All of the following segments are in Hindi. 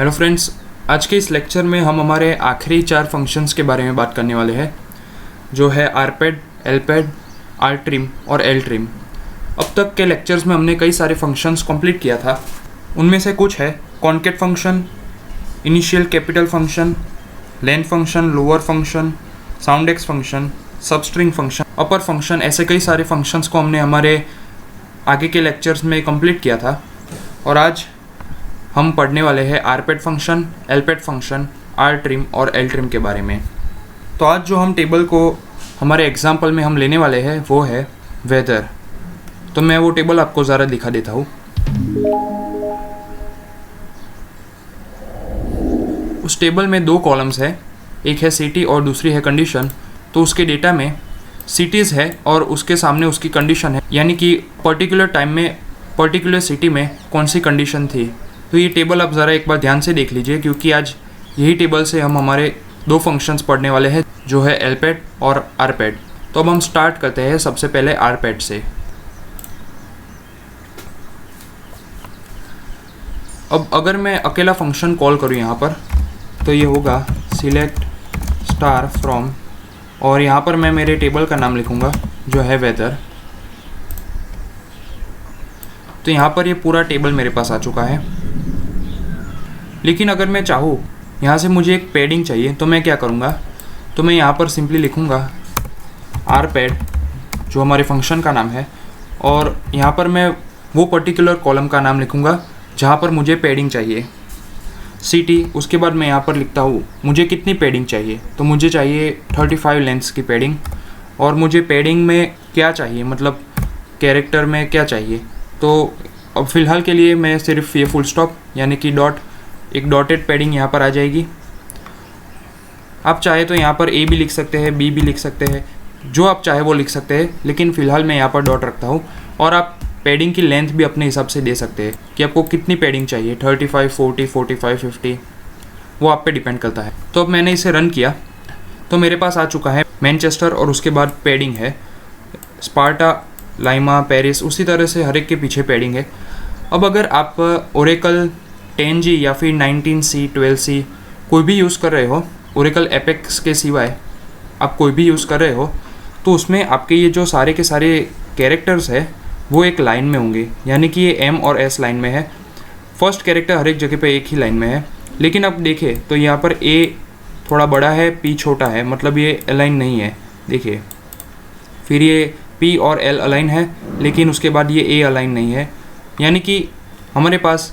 हेलो फ्रेंड्स, आज के इस लेक्चर में हम हमारे आखिरी 4 फंक्शंस के बारे में बात करने वाले हैं, जो है rpad, lpad, rtrim और ltrim। अब तक के लेक्चर्स में हमने कई सारे फंक्शंस कंप्लीट किया था। उनमें से कुछ है concat function, initial capital function, length function, lower function, soundex function, substring function, upper function. ऐसे कई सारे फंक्शंस को हमने हमारे आगे के लेक्चर्स में कंप्लीट किया था और आज हम पढ़ने वाले हैं rpad function, lpad function, rtrim और ltrim के बारे में। तो आज जो हम टेबल को हमारे एग्जाम्पल में हम लेने वाले हैं वो है वेदर। तो मैं वो टेबल आपको ज़रा दिखा देता हूँ। उस टेबल में 2 कॉलम्स है, एक है सिटी और दूसरी है कंडीशन। तो उसके डेटा में सिटीज़ है और उसके सामने उसकी कंडीशन है, यानी कि पर्टिकुलर टाइम में पर्टिकुलर सिटी में कौन सी कंडीशन थी। तो ये टेबल आप ज़रा एक बार ध्यान से देख लीजिए, क्योंकि आज यही टेबल से हम हमारे 2 फंक्शंस पढ़ने वाले हैं, जो है lpad और rpad। तो अब हम स्टार्ट करते हैं सबसे पहले rpad से। अब अगर मैं अकेला फंक्शन कॉल करूँ यहाँ पर, तो ये होगा सिलेक्ट स्टार फ्रॉम, और यहाँ पर मैं मेरे टेबल का नाम लिखूँगा जो है वेदर। तो यहाँ पर ये पूरा टेबल मेरे पास आ चुका है। लेकिन अगर मैं चाहूँ यहाँ से मुझे एक पैडिंग चाहिए, तो मैं क्या करूँगा, तो मैं यहाँ पर सिंपली लिखूँगा rpad, जो हमारे फंक्शन का नाम है, और यहाँ पर मैं वो पर्टिकुलर कॉलम का नाम लिखूँगा जहाँ पर मुझे पैडिंग चाहिए, सिटी। उसके बाद मैं यहाँ पर लिखता हूँ मुझे कितनी पैडिंग चाहिए, तो मुझे चाहिए 35 लेंथ्स की पैडिंग। और मुझे पैडिंग में क्या चाहिए, मतलब कैरेक्टर में क्या चाहिए। तो अब फ़िलहाल के लिए मैं सिर्फ ये फुल स्टॉप यानी कि एक डॉटेड पैडिंग यहाँ पर आ जाएगी। आप चाहे तो यहाँ पर ए भी लिख सकते हैं, बी भी लिख सकते हैं, जो आप चाहे वो लिख सकते हैं, लेकिन फ़िलहाल मैं यहाँ पर डॉट रखता हूँ। और आप पैडिंग की लेंथ भी अपने हिसाब से दे सकते हैं कि आपको कितनी पैडिंग चाहिए, 35, 40, 45, 50, वो आप पे डिपेंड करता है। तो अब मैंने इसे रन किया तो मेरे पास आ चुका है मैनचेस्टर, और उसके बाद पैडिंग है स्पार्टा, लाइमा, पेरिस, उसी तरह से हर एक के पीछे पैडिंग है। अब अगर आप ओरेकल 10G या फिर 19C, 12C कोई भी यूज़ कर रहे हो, ओरेकल एपेक्स के सिवाय आप कोई भी यूज़ कर रहे हो, तो उसमें आपके ये जो सारे के सारे कैरेक्टर्स है वो एक लाइन में होंगे, यानी कि ये M और S लाइन में है। फर्स्ट कैरेक्टर हर एक जगह पे एक ही लाइन में है। लेकिन अब देखें तो यहाँ पर A थोड़ा बड़ा है, P छोटा है, मतलब ये अलाइन नहीं है। देखिए, फिर ये P और L अलाइन है, लेकिन उसके बाद ये A अलाइन नहीं है, यानी कि हमारे पास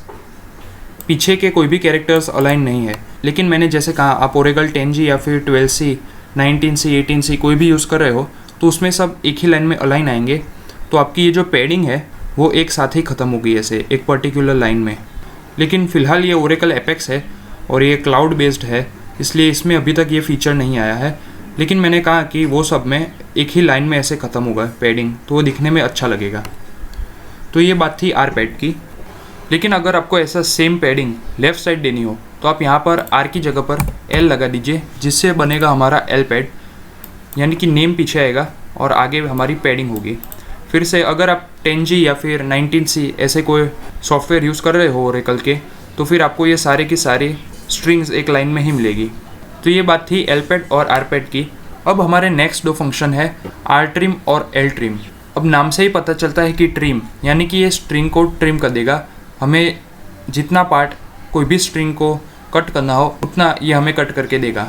पीछे के कोई भी कैरेक्टर्स अलाइन नहीं है। लेकिन मैंने जैसे कहा, आप ओरेकल 10G या फिर 12C, 19C, 18C कोई भी यूज़ कर रहे हो, तो उसमें सब एक ही लाइन में अलाइन आएंगे। तो आपकी ये जो पैडिंग है वो एक साथ ही ख़त्म होगी, ऐसे एक पर्टिकुलर लाइन में। लेकिन फ़िलहाल ये ओरेकल एपेक्स है और ये क्लाउड बेस्ड है, इसलिए इसमें अभी तक ये फीचर नहीं आया है। लेकिन मैंने कहा कि वो सब में एक ही लाइन में ऐसे ख़त्म होगा पैडिंग, तो वो दिखने में अच्छा लगेगा। तो ये बात थी rpad की। लेकिन अगर आपको ऐसा सेम पैडिंग लेफ़्ट साइड देनी हो, तो आप यहाँ पर R की जगह पर L लगा दीजिए, जिससे बनेगा हमारा lpad, यानी कि नेम पीछे आएगा और आगे हमारी पैडिंग होगी। फिर से अगर आप 10G या फिर 19C ऐसे कोई सॉफ्टवेयर यूज़ कर रहे हो ओरेकल के, तो फिर आपको ये सारे की सारी स्ट्रिंग्स एक लाइन में ही मिलेगी। तो ये बात थी lpad और rpad की। अब हमारे नेक्स्ट 2 फंक्शन है rtrim और ltrim। अब नाम से ही पता चलता है कि ट्रिम, यानी कि ये स्ट्रिंग को ट्रिम कर देगा। हमें जितना पार्ट कोई भी स्ट्रिंग को कट करना हो उतना ये हमें कट करके देगा।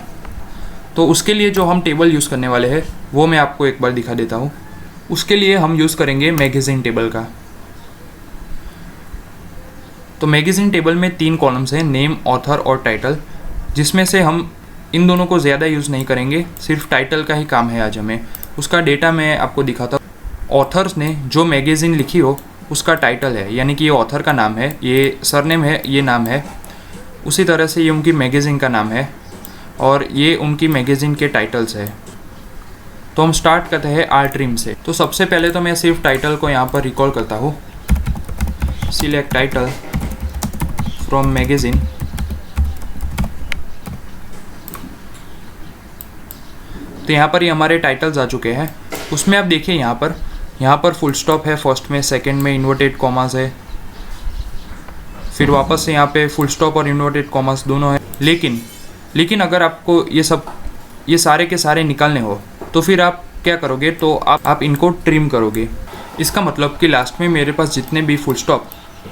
तो उसके लिए जो हम टेबल यूज़ करने वाले हैं वो मैं आपको एक बार दिखा देता हूँ। उसके लिए हम यूज़ करेंगे मैगज़ीन टेबल का। तो मैगज़ीन टेबल में 3 कॉलम्स हैं, नेम, ऑथर और टाइटल, जिसमें से हम इन दोनों को ज़्यादा यूज़ नहीं करेंगे, सिर्फ टाइटल का ही काम है आज हमें। उसका डेटा मैं आपको दिखाता हूँ। ऑथर्स ने जो मैगज़ीन लिखी हो उसका टाइटल है, यानी कि ये ऑथर का नाम है, ये सरनेम है, ये नाम है। उसी तरह से ये उनकी मैगज़ीन का नाम है और ये उनकी मैगज़ीन के टाइटल्स है। तो हम स्टार्ट करते हैं rtrim से। तो सबसे पहले तो मैं सिर्फ टाइटल को यहाँ पर रिकॉल करता हूँ, सिलेक्ट टाइटल फ्रॉम मैगज़ीन। तो यहाँ पर ही हमारे टाइटल्स आ चुके हैं। उसमें आप देखिए यहाँ पर फुल स्टॉप है फर्स्ट में, सेकंड में इन्वर्टेड कॉमास है, फिर वापस से यहाँ पे फुल स्टॉप और इन्वर्टेड कॉमास दोनों है। लेकिन अगर आपको ये सारे के सारे निकालने हो तो फिर आप क्या करोगे, तो आप इनको ट्रिम करोगे। इसका मतलब कि लास्ट में मेरे पास जितने भी फुल स्टॉप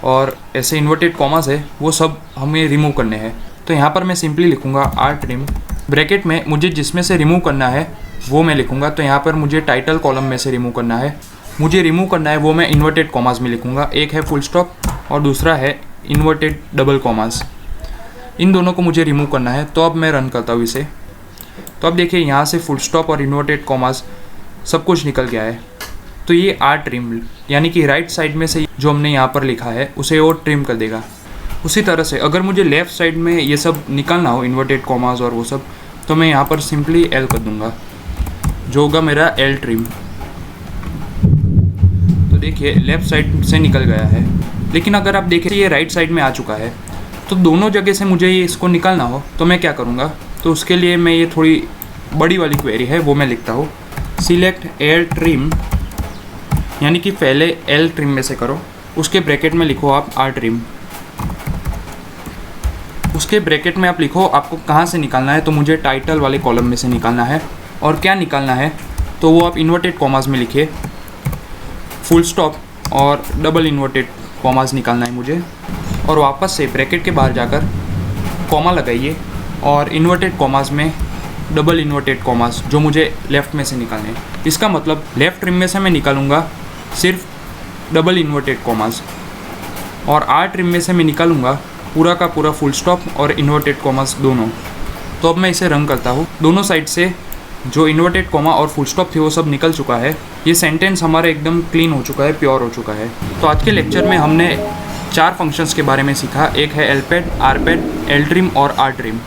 और ऐसे इन्वर्टेड कॉमास है वो सब हमें रिमूव करने हैं। तो यहाँ पर मैं सिंपली लिखूँगा आर ट्रिम, ब्रैकेट में मुझे जिसमें से रिमूव करना है वो मैं लिखूँगा। तो यहाँ पर मुझे टाइटल कॉलम में से रिमूव करना है, वो मैं इन्वर्टेड कॉमास में लिखूँगा। एक है फुल स्टॉप और दूसरा है इन्वर्टेड डबल कॉमास, इन दोनों को मुझे रिमूव करना है। तो अब मैं रन करता हूँ इसे। तो अब देखिए यहाँ से फुल स्टॉप और इन्वर्टेड कॉमास सब कुछ निकल गया है। तो ये आर ट्रिम, यानी कि राइट साइड में से जो हमने यहाँ पर लिखा है उसे और ट्रिम कर देगा। उसी तरह से अगर मुझे लेफ़्ट साइड में ये सब निकालना हो, इन्वर्टेड कॉमास और वो सब, तो मैं यहाँ पर सिंपली एल कर दूँगा, जो होगा मेरा एल ट्रिम। तो देखिए लेफ़्ट साइड से निकल गया है। लेकिन अगर आप देखें ये राइट साइड में आ चुका है, तो दोनों जगह से मुझे ये इसको निकालना हो तो मैं क्या करूँगा, तो उसके लिए मैं ये थोड़ी बड़ी वाली क्वेरी है वो मैं लिखता हूँ, सिलेक्ट एल ट्रिम, यानी कि पहले एल ट्रिम में से करो, उसके ब्रैकेट में लिखो आप आर ट्रिम, उसके ब्रैकेट में आप लिखो आपको कहाँ से निकालना है। तो मुझे टाइटल वाले कॉलम में से निकालना है। और क्या निकालना है तो वो आप इन्वर्टेड कॉमास में लिखिए, फुल स्टॉप और डबल इन्वर्टेड कॉमास निकालना है मुझे। और वापस से ब्रैकेट के बाहर जाकर कॉमा लगाइए और इन्वर्टेड कॉमास में डबल इन्वर्टेड कॉमास जो मुझे लेफ़्ट में से निकालने हैं। इसका मतलब लेफ़्ट ट्रिम में से मैं निकालूंगा सिर्फ डबल इन्वर्टेड कॉमास, और आर ट्रिम में से मैं निकालूंगा पूरा का पूरा फुल स्टॉप और इन्वर्टेड कॉमास दोनों। तो अब मैं इसे रन करता हूँ। दोनों साइड से जो इन्वर्टेड कॉमा और फुल स्टॉप थे वो सब निकल चुका है। ये सेंटेंस हमारा एकदम क्लीन हो चुका है, प्योर हो चुका है। तो आज के लेक्चर में हमने 4 फंक्शंस के बारे में सीखा। एक है एलपेड, आरपेड, एल ट्रिम और आर ट्रिम।